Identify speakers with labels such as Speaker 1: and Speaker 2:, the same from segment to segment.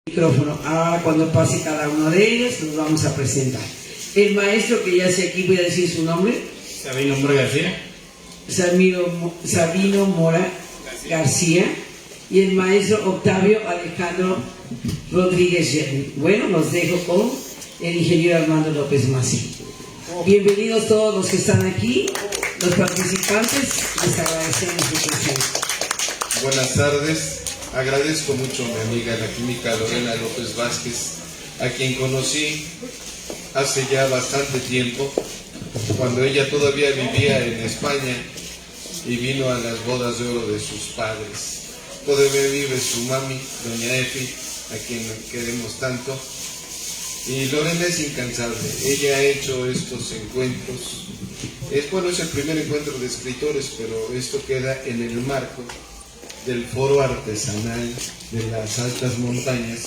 Speaker 1: Micrófono. Ahora cuando pase cada uno de ellos los vamos a presentar. El maestro que ya sé aquí, voy a decir su nombre.
Speaker 2: Sabino Mora García.
Speaker 1: Sabino Mora García. Y el maestro Octavio Alejandro Rodríguez Yerni. Bueno, los dejo con el ingeniero Armando López Mací. Bienvenidos todos los que están aquí, los participantes, les agradecemos su presencia.
Speaker 3: Buenas tardes. Agradezco mucho a mi amiga la química Lorena López Vázquez, a quien conocí hace ya bastante tiempo, cuando ella todavía vivía en España y vino a las bodas de oro de sus padres. Todavía vive su mami, doña Efi, a quien queremos tanto. Y Lorena es incansable. Ella ha hecho estos encuentros. Es el primer encuentro de escritores, pero esto queda en el marco del foro artesanal de las altas montañas,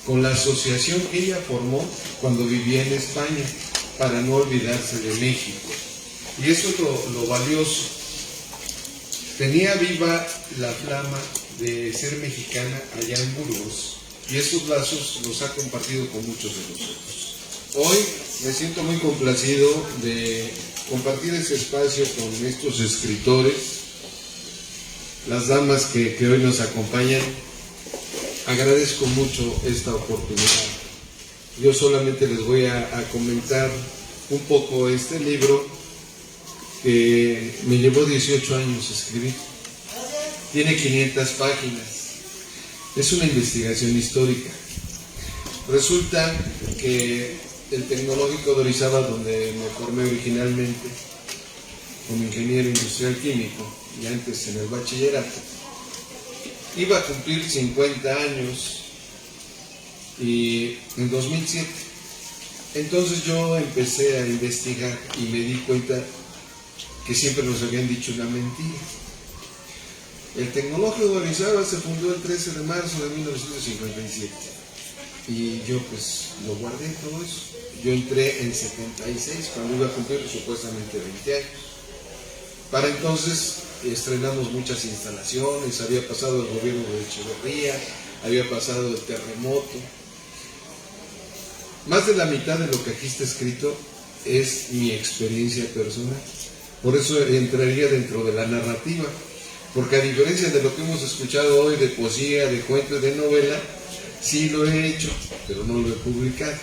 Speaker 3: con la asociación que ella formó cuando vivía en España, para no olvidarse de México. Y eso es lo valioso. Tenía viva la flama de ser mexicana allá en Burgos, y esos lazos los ha compartido con muchos de nosotros. Hoy me siento muy complacido de compartir ese espacio con estos escritores, las damas que hoy nos acompañan. Agradezco mucho esta oportunidad. Yo solamente les voy a comentar un poco este libro que me llevó 18 años escribir. Tiene 500 páginas. Es una investigación histórica. Resulta que el Tecnológico de Orizaba, donde me formé originalmente como ingeniero industrial químico y antes en el bachillerato, iba a cumplir 50 años y en 2007. Entonces yo empecé a investigar y me di cuenta que siempre nos habían dicho una mentira. El Tecnológico de Orizaba se fundó el 13 de marzo de 1957 y yo lo guardé todo eso. Yo entré en 76 cuando iba a cumplir supuestamente 20 años. Para entonces estrenamos muchas instalaciones, había pasado el gobierno de Echeverría, había pasado el terremoto. Más de la mitad de lo que aquí está escrito es mi experiencia personal. Por eso entraría dentro de la narrativa, porque a diferencia de lo que hemos escuchado hoy de poesía, de cuento y de novela, sí lo he hecho, pero no lo he publicado.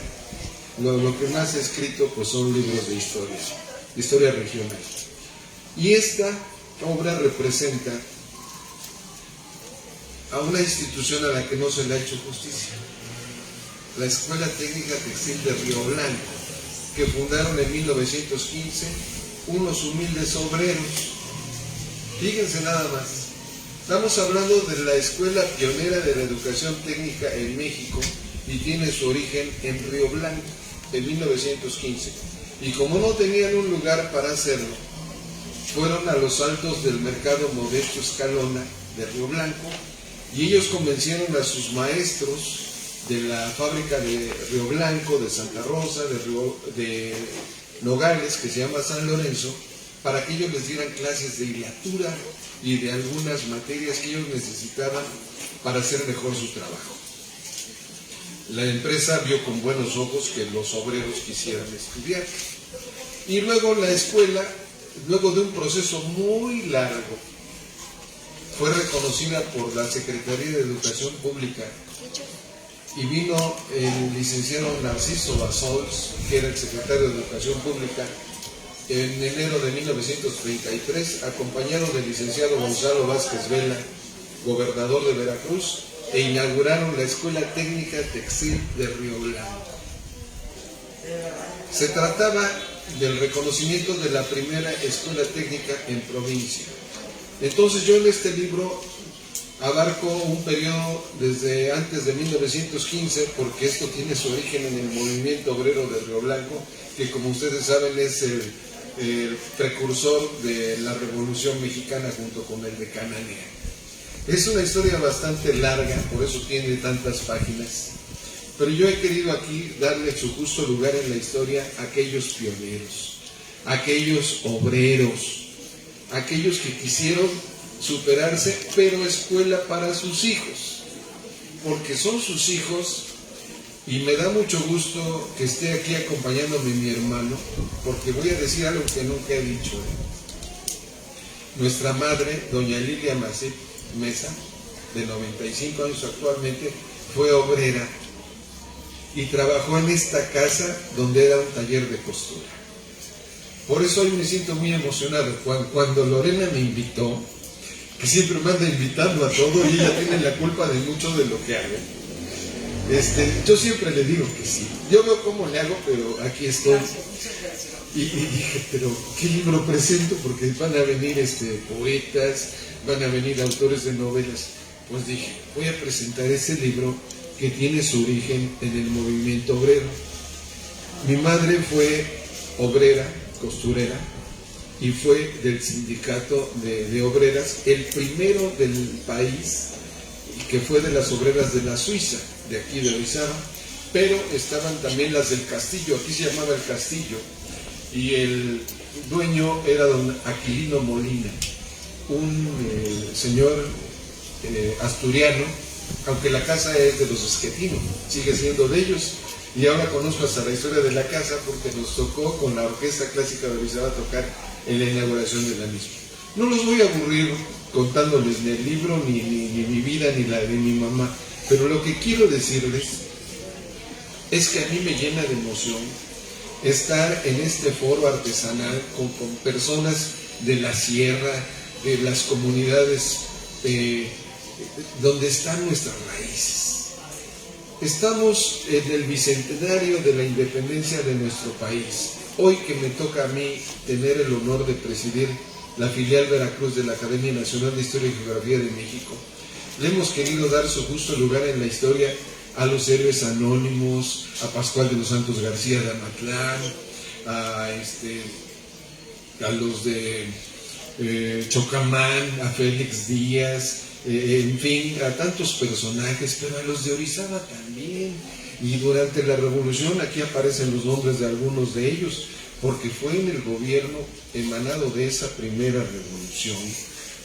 Speaker 3: Lo que más he escrito son libros de historia regional. Y esta obra representa a una institución a la que no se le ha hecho justicia, la Escuela Técnica Textil de Río Blanco, que fundaron en 1915 unos humildes obreros. Fíjense nada más, estamos hablando de la escuela pionera de la educación técnica en México y tiene su origen en Río Blanco, en 1915. Y como no tenían un lugar para hacerlo, fueron a los altos del mercado Modesto Escalona de Río Blanco y ellos convencieron a sus maestros de la fábrica de Río Blanco, de Santa Rosa, de Nogales, que se llama San Lorenzo, para que ellos les dieran clases de hilatura y de algunas materias que ellos necesitaban para hacer mejor su trabajo. La empresa vio con buenos ojos que los obreros quisieran estudiar. Y luego la escuela, luego de un proceso muy largo, fue reconocida por la Secretaría de Educación Pública y vino el licenciado Narciso Bassols, que era el secretario de Educación Pública, en enero de 1933, acompañado del licenciado Gonzalo Vázquez Vela, gobernador de Veracruz, e inauguraron la Escuela Técnica Textil de Río Blanco. Se trataba del reconocimiento de la primera escuela técnica en provincia. Entonces yo en este libro abarco un periodo desde antes de 1915, porque esto tiene su origen en el movimiento obrero de Río Blanco, que como ustedes saben es el precursor de la Revolución Mexicana junto con el de Cananea. Es una historia bastante larga, por eso tiene tantas páginas, pero yo he querido aquí darle su justo lugar en la historia a aquellos pioneros, a aquellos obreros, a aquellos que quisieron superarse, pero escuela para sus hijos. porque son sus hijos, y me da mucho gusto que esté aquí acompañándome mi hermano, porque voy a decir algo que nunca he dicho. Nuestra madre, doña Lilia Macip Mesa, de 95 años actualmente, fue obrera y trabajó en esta casa donde era un taller de costura. Por eso hoy me siento muy emocionado. Cuando Lorena me invitó, que siempre me anda invitando a todo y ella tiene la culpa de mucho de lo que hago, yo siempre le digo que sí. Yo veo cómo le hago, pero aquí estoy. Y dije, pero ¿qué libro presento? Porque van a venir poetas, van a venir autores de novelas. Pues dije, voy a presentar ese libro que tiene su origen en el movimiento obrero. Mi madre fue obrera, costurera, y fue del sindicato de obreras, el primero del país, que fue de las obreras de la Suiza, de aquí de Orizaba, pero estaban también las del Castillo, aquí se llamaba el Castillo, y el dueño era don Aquilino Molina, un señor asturiano, aunque la casa es de los Esquetino, sigue siendo de ellos, y ahora conozco hasta la historia de la casa porque nos tocó con la Orquesta Clásica de Orizaba tocar en la inauguración de la misma. No los voy a aburrir contándoles ni el libro, ni mi vida, ni la de mi mamá, pero lo que quiero decirles es que a mí me llena de emoción estar en este foro artesanal con personas de la sierra, de las comunidades donde están nuestras raíces. Estamos en el bicentenario de la independencia de nuestro país. Hoy que me toca a mí tener el honor de presidir la filial Veracruz de la Academia Nacional de Historia y Geografía de México, le hemos querido dar su justo lugar en la historia a los héroes anónimos, a Pascual de los Santos García de Amatlán, a los de Chocamán, a Félix Díaz, en fin, a tantos personajes, pero a los de Orizaba también. Y durante la revolución aquí aparecen los nombres de algunos de ellos, porque fue en el gobierno emanado de esa primera revolución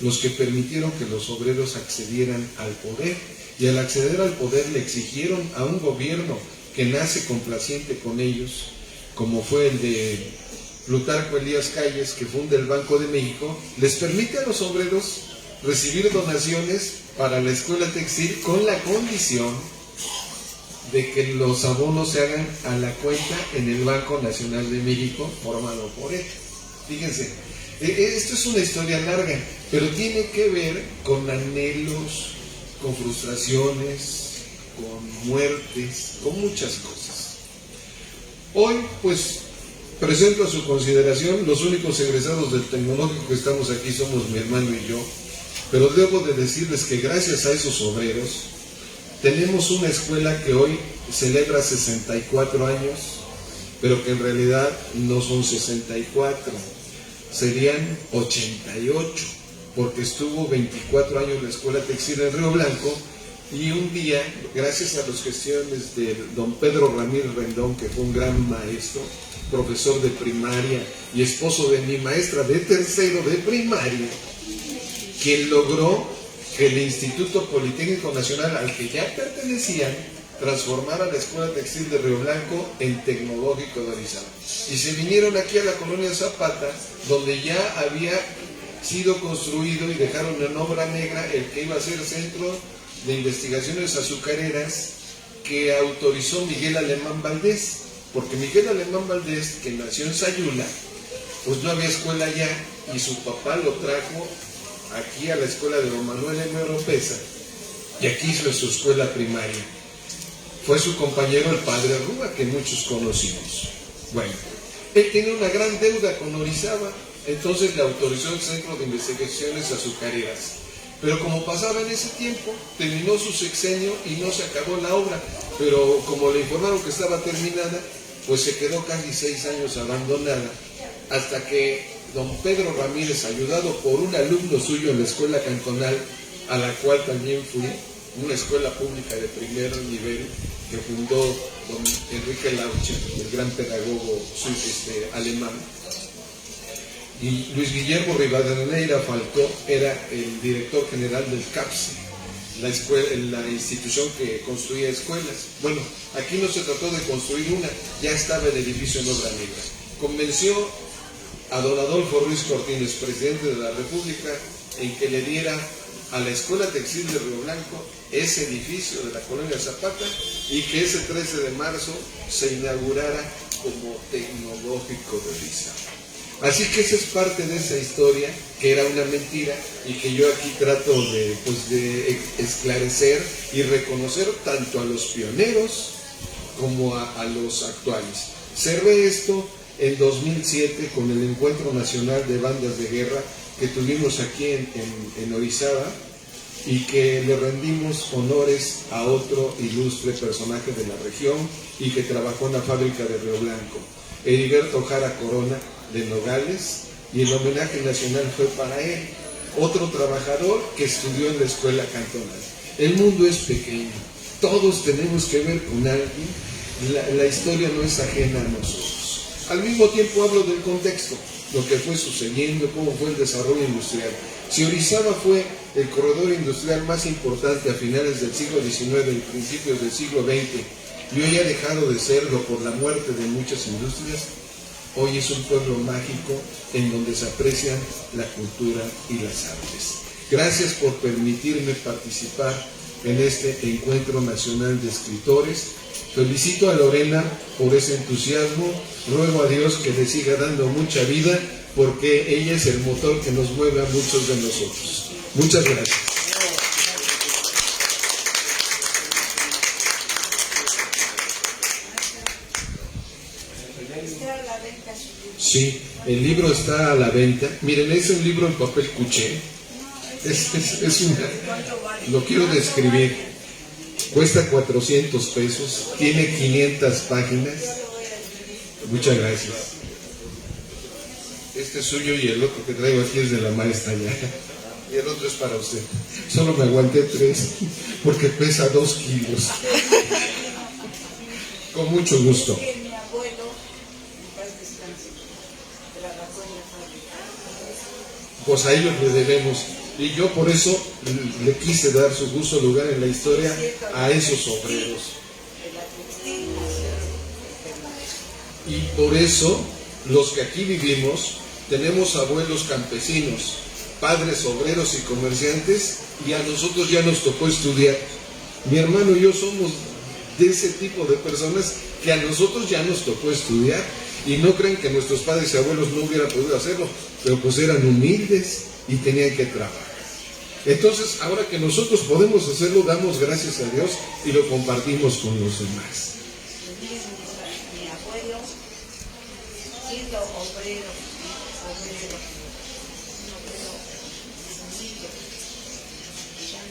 Speaker 3: los que permitieron que los obreros accedieran al poder, y al acceder al poder le exigieron a un gobierno que nace complaciente con ellos, como fue el de Plutarco Elías Calles, que funda el Banco de México, les permite a los obreros recibir donaciones para la escuela textil con la condición de que los abonos se hagan a la cuenta en el Banco Nacional de México, formado por él. Fíjense, esto es una historia larga, pero tiene que ver con anhelos, con frustraciones, con muertes, con muchas cosas. Hoy, pues, presento a su consideración, los únicos egresados del tecnológico que estamos aquí somos mi hermano y yo, pero debo de decirles que gracias a esos obreros tenemos una escuela que hoy celebra 64 años, pero que en realidad no son 64, serían 88, porque estuvo 24 años la escuela textil en Río Blanco, y un día, gracias a las gestiones de don Pedro Ramírez Rendón, que fue un gran maestro, profesor de primaria y esposo de mi maestra de tercero de primaria, quien logró que el Instituto Politécnico Nacional, al que ya pertenecían, transformara la Escuela Textil de Río Blanco en Tecnológico de Orizaba. Y se vinieron aquí a la colonia Zapata, donde ya había sido construido y dejaron en obra negra el que iba a ser Centro de Investigaciones Azucareras, que autorizó Miguel Alemán Valdés, porque Miguel Alemán Valdés, que nació en Sayula, pues no había escuela allá, y su papá lo trajo aquí a la escuela de don Manuel M. Oropesa, y aquí hizo su escuela primaria. Fue su compañero el padre Arruga, que muchos conocimos. Bueno, él tenía una gran deuda con Orizaba, entonces le autorizó el Centro de Investigaciones Azucareras. Pero como pasaba en ese tiempo, terminó su sexenio y no se acabó la obra, pero como le informaron que estaba terminada, pues se quedó casi 6 años abandonada, hasta que don Pedro Ramírez, ayudado por un alumno suyo en la escuela cantonal, a la cual también fui, una escuela pública de primer nivel que fundó don Enrique Laucha, el gran pedagogo alemán, y Luis Guillermo Rivadeneira Falcó era el director general del CAPSE. la institución que construía escuelas. Bueno, aquí no se trató de construir una, ya estaba el edificio en obra negra. Convenció a don Adolfo Ruiz Cortines, presidente de la República, en que le diera a la Escuela Textil de Río Blanco ese edificio de la colonia Zapata y que ese 13 de marzo se inaugurara como tecnológico de Orizaba. Así que esa es parte de esa historia, que era una mentira y que yo aquí trato de esclarecer y reconocer tanto a los pioneros como a los actuales. Cerré esto en 2007 con el Encuentro Nacional de Bandas de Guerra que tuvimos aquí en Orizaba y que le rendimos honores a otro ilustre personaje de la región y que trabajó en la fábrica de Río Blanco, Heriberto Jara Corona de Nogales, y el homenaje nacional fue para él, otro trabajador que estudió en la escuela cantonal. El mundo es pequeño, todos tenemos que ver con alguien, la historia no es ajena a nosotros. Al mismo tiempo hablo del contexto, lo que fue sucediendo, cómo fue el desarrollo industrial. Si Orizaba fue el corredor industrial más importante a finales del siglo XIX y principios del siglo XX, y hoy ha dejado de serlo por la muerte de muchas industrias, hoy es un pueblo mágico en donde se aprecian la cultura y las artes. Gracias por permitirme participar en este Encuentro Nacional de Escritores. Felicito a Lorena por ese entusiasmo. Ruego a Dios que le siga dando mucha vida, porque ella es el motor que nos mueve a muchos de nosotros. Muchas gracias. Sí, el libro está a la venta. Miren, es un libro en papel cuché. Lo quiero describir. Cuesta 400 pesos, tiene 500 páginas. Muchas gracias. Este es suyo y el otro que traigo aquí es de la maestra ya. Y el otro es para usted. Solo me aguanté 3 porque pesa 2 kilos. Con mucho gusto. Pues a ellos le debemos. Y yo por eso le quise dar su justo lugar en la historia a esos obreros. Y por eso los que aquí vivimos tenemos abuelos campesinos, padres obreros y comerciantes, y a nosotros ya nos tocó estudiar. Mi hermano y yo somos de ese tipo de personas que a nosotros ya nos tocó estudiar, y no creen que nuestros padres y abuelos no hubieran podido hacerlo, pero pues eran humildes y tenían que trabajar. Entonces, ahora que nosotros podemos hacerlo, damos gracias a Dios y lo compartimos con los demás.
Speaker 2: Mi abuelo, siendo obrero sencillo, ya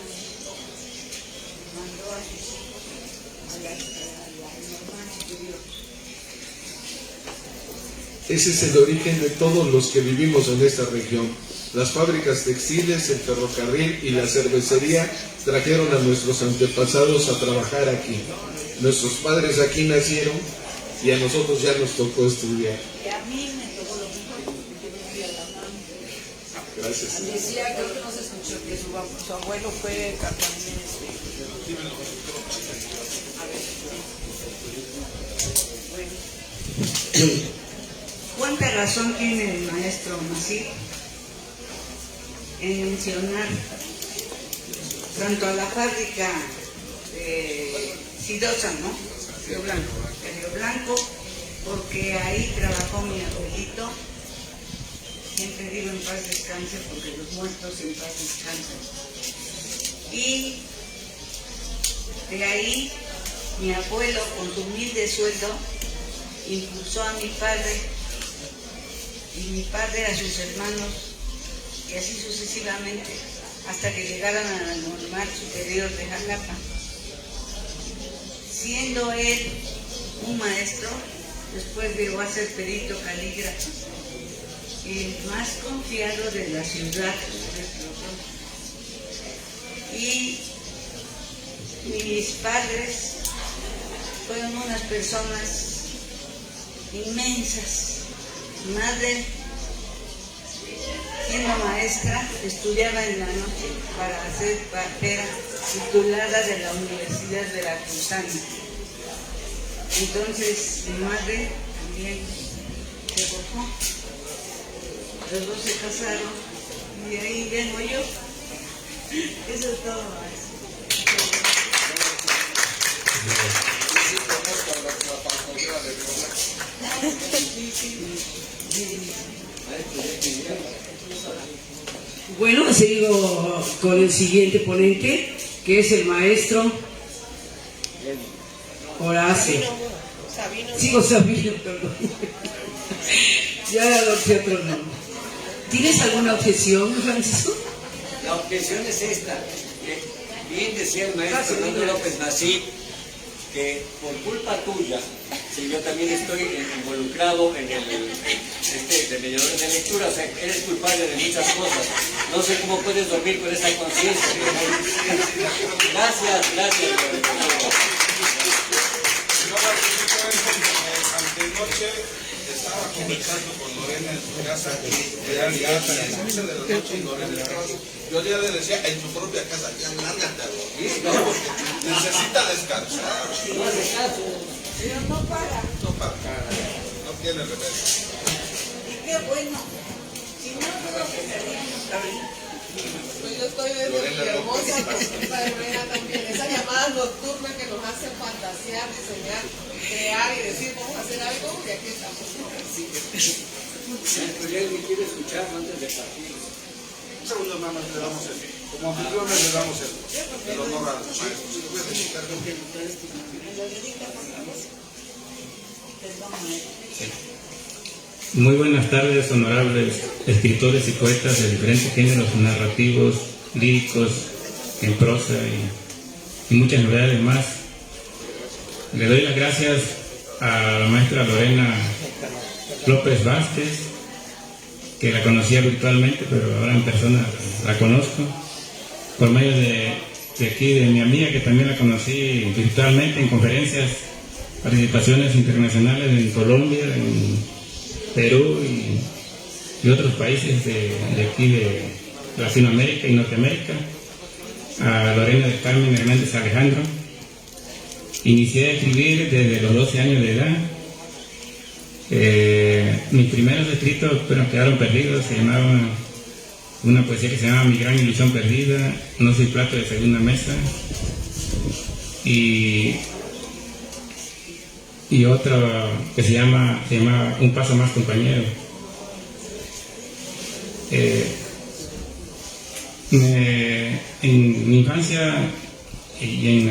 Speaker 2: mandó a sus hijos a la normal superior.
Speaker 3: Ese es el origen de todos los que vivimos en esta región. Las fábricas textiles, el ferrocarril y la cervecería trajeron a nuestros antepasados a trabajar aquí. Nuestros padres aquí nacieron y a nosotros ya nos tocó estudiar.
Speaker 2: Y a mí me tocó lo mismo, porque yo fui a la mano.
Speaker 3: Gracias.
Speaker 2: Decía, creo que no se escuchó, que su abuelo fue cartaginés. Bueno. ¿Cuánta razón tiene el maestro Masip en mencionar tanto a la fábrica de Sidosa, ¿no? De Río Blanco, porque ahí trabajó mi abuelito. Siempre digo en paz descanse, porque los muertos en paz descansan. Y de ahí mi abuelo, con su humilde sueldo, impulsó a mi padre, y mi padre a sus hermanos, y así sucesivamente, hasta que llegaron a la normal superior de Jalapa. Siendo él un maestro, después llegó a ser perito calígrafo, el más confiado de la ciudad. Y mis padres fueron unas personas inmensas. Mi madre, siendo maestra, estudiaba en la noche para hacer partera titulada de la Universidad Veracruzana. Entonces mi madre también se casó, los dos se casaron y ahí vengo yo. Eso es todo.
Speaker 1: Bueno, sigo con el siguiente ponente, que es el maestro Horacio. Sigo Sabino, perdón. Ya adopté otro nombre. ¿Tienes alguna objeción, Francisco?
Speaker 4: La objeción es esta, que bien decía el maestro Fernando López Masip, que por culpa tuya, si yo también estoy involucrado en el de mediadores de lectura, o sea, eres culpable de muchas cosas. No sé cómo puedes dormir con esa conciencia. Gracias.
Speaker 3: Antenoche estaba conversando con Lorena en su casa, eran ya las 11 de la noche y Lorena estaba. Yo ya le decía en su propia casa, ya lárgate a dormir, ¿no? Porque necesita descansar.
Speaker 4: No hace caso.
Speaker 2: Pero no para.
Speaker 3: No para, no tiene remedio.
Speaker 2: Y qué bueno. Si no, creo que estaríamos ahorita.
Speaker 5: Pues yo estoy desde hermosa consulta de Lorena también. Esas llamadas nocturnas que nos hacen fantasear, diseñar, crear y decir vamos a hacer algo y aquí estamos.
Speaker 4: ¿Alguien quiere escuchar antes de partir?
Speaker 3: Un segundo nada más le damos el, como anfitriones le damos el honor al maestro. Si puede dedicar
Speaker 6: Muy buenas tardes, honorables escritores y poetas de diferentes géneros narrativos, líricos, en prosa y muchas novedades más. Le doy las gracias a la maestra Lorena López Vázquez, que la conocía virtualmente, pero ahora en persona la conozco, por medio de aquí, de mi amiga, que también la conocí virtualmente en conferencias, participaciones internacionales en Colombia, en Perú y otros países de aquí de Latinoamérica y Norteamérica. A Lorena del Carmen Hernández Alejandro. Inicié a escribir desde los 12 años de edad. Mis primeros escritos quedaron perdidos. Se llamaba una poesía que se llama Mi gran ilusión perdida, No soy plato de segunda mesa, y otra que se llama Un paso más, compañero. En mi infancia y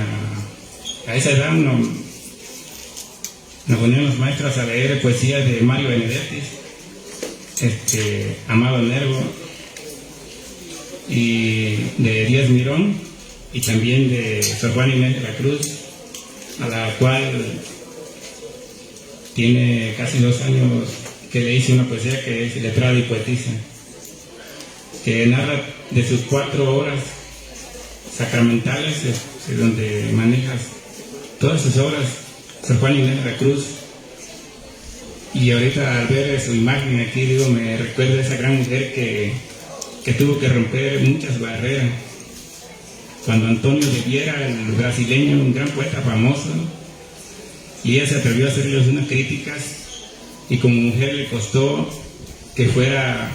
Speaker 6: a esa edad nos ponían los maestros a leer poesía de Mario Benedetti, Amado Nervo, y de Díaz Mirón, y también de Sor Juana Inés de la Cruz, a la cual tiene casi 2 años que le hice una poesía que es Letrada y Poetisa, que narra de sus 4 obras sacramentales, donde manejas todas sus obras, Sor Juana Inés de la Cruz. Y ahorita al ver su imagen aquí, me recuerda a esa gran mujer que tuvo que romper muchas barreras. Cuando Antonio de Viera, el brasileño, un gran poeta famoso, y ella se atrevió a hacerles unas críticas, y como mujer le costó que fuera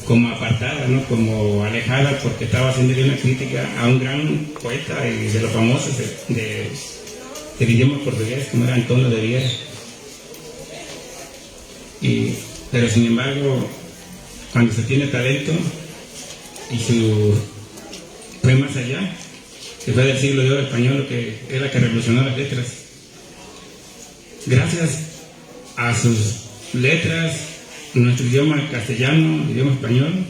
Speaker 6: como apartada, ¿no? Como alejada, porque estaba haciéndole una crítica a un gran poeta y de los famosos del idioma portugués, como era Antonio de Viera. Pero sin embargo, cuando se tiene talento, y fue más allá, que fue del siglo de oro español, que es la que revolucionó las letras. Gracias a sus letras, nuestro idioma castellano, el idioma español,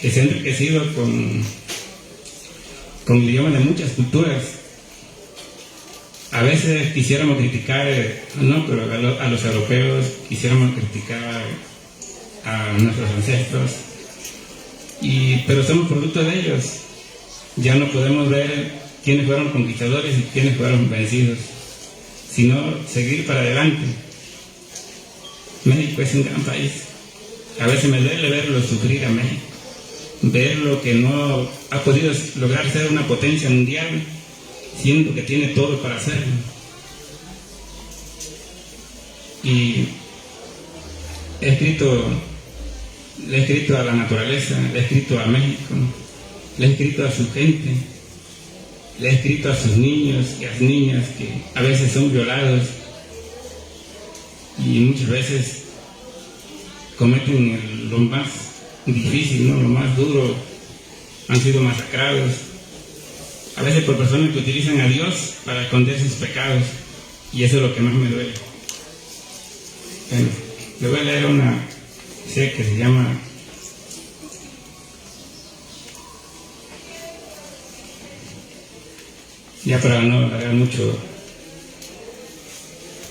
Speaker 6: que se ha enriquecido con el idioma de muchas culturas. A veces quisiéramos criticar, pero a los europeos quisiéramos criticar a nuestros ancestros, pero somos producto de ellos. Ya no podemos ver quiénes fueron conquistadores y quiénes fueron vencidos, sino seguir para adelante. México es un gran país. A veces me duele verlo sufrir a México, ver lo que no ha podido lograr ser una potencia mundial, siendo que tiene todo para hacerlo. Y le he escrito a la naturaleza, le he escrito a México, le he escrito a su gente, le he escrito a sus niños y a las niñas que a veces son violados y muchas veces cometen lo más difícil, ¿no? Lo más duro, han sido masacrados, a veces por personas que utilizan a Dios para esconder sus pecados, y eso es lo que más me duele. Bueno, le voy a leer una poesía que se llama ya para no alargar mucho,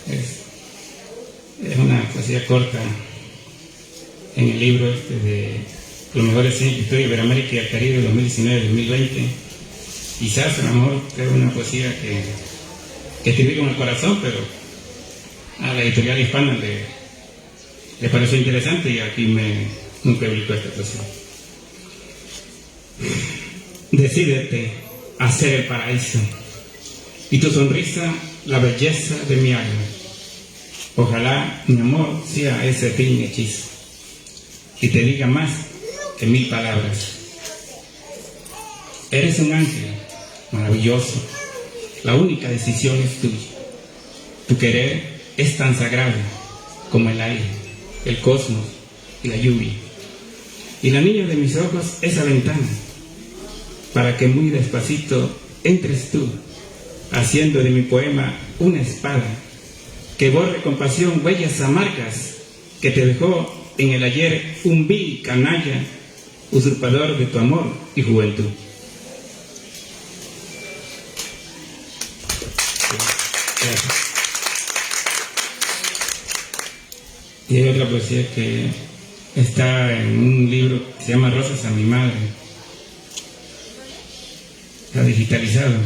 Speaker 6: es una poesía corta en el libro de los mejores cine que estoy Iberoamérica y el Caribe 2019-2020. Quizás a lo mejor es una poesía que escribí con el corazón, pero a la editorial hispana le pareció interesante y aquí me publicó esta poesía. Decídete a ser el paraíso y tu sonrisa la belleza de mi alma. Ojalá mi amor sea ese fin hechizo y te diga más que 1000 palabras. Eres un ángel maravilloso, la única decisión es tuya. Tu querer es tan sagrado como el aire, el cosmos y la lluvia. Y la niña de mis ojos, esa ventana, para que muy despacito entres tú, haciendo de mi poema una espada que borre con pasión huellas amargas que te dejó en el ayer un vil canalla, usurpador de tu amor y juventud. Gracias. Y hay otra poesía que está en un libro que se llama Rosas a mi madre. Está digitalizado,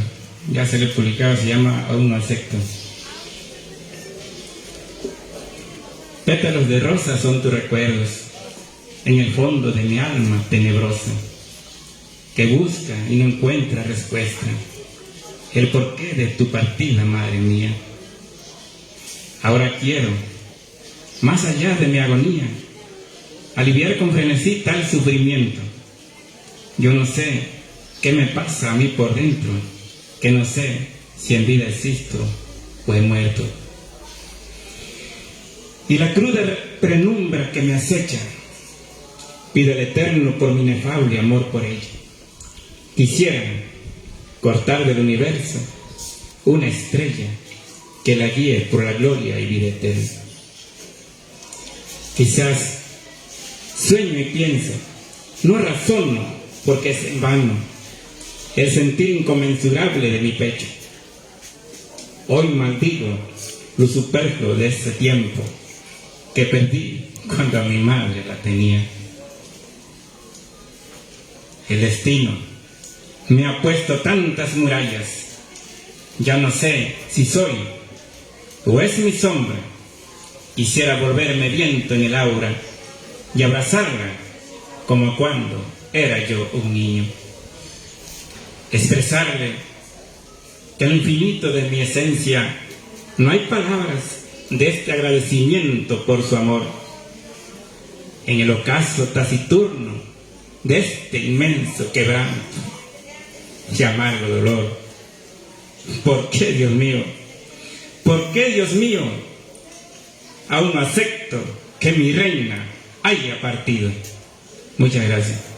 Speaker 6: ya se le ha publicado, se llama Aún no acepto. Pétalos de rosa son tus recuerdos, en el fondo de mi alma tenebrosa, que busca y no encuentra respuesta, el porqué de tu partida, madre mía. Ahora quiero, más allá de mi agonía, aliviar con frenesí tal sufrimiento. Yo no sé qué me pasa a mí por dentro, que no sé si en vida existo o he muerto. Y la cruda penumbra que me acecha, pido al Eterno por mi inefable amor por ella. Quisiera cortar del universo una estrella que la guíe por la gloria y vida eterna. Quizás sueño y pienso, no razono porque es en vano el sentir inconmensurable de mi pecho. Hoy maldigo lo superfluo de ese tiempo que perdí cuando a mi madre la tenía. El destino me ha puesto tantas murallas, ya no sé si soy o es mi sombra. Quisiera volverme viento en el aura y abrazarla como cuando era yo un niño. Expresarle que al infinito de mi esencia no hay palabras de este agradecimiento por su amor. En el ocaso taciturno de este inmenso quebranto y amargo dolor. ¿Por qué, Dios mío? ¿Por qué, Dios mío? Aún acepto que mi reina haya partido. Muchas gracias.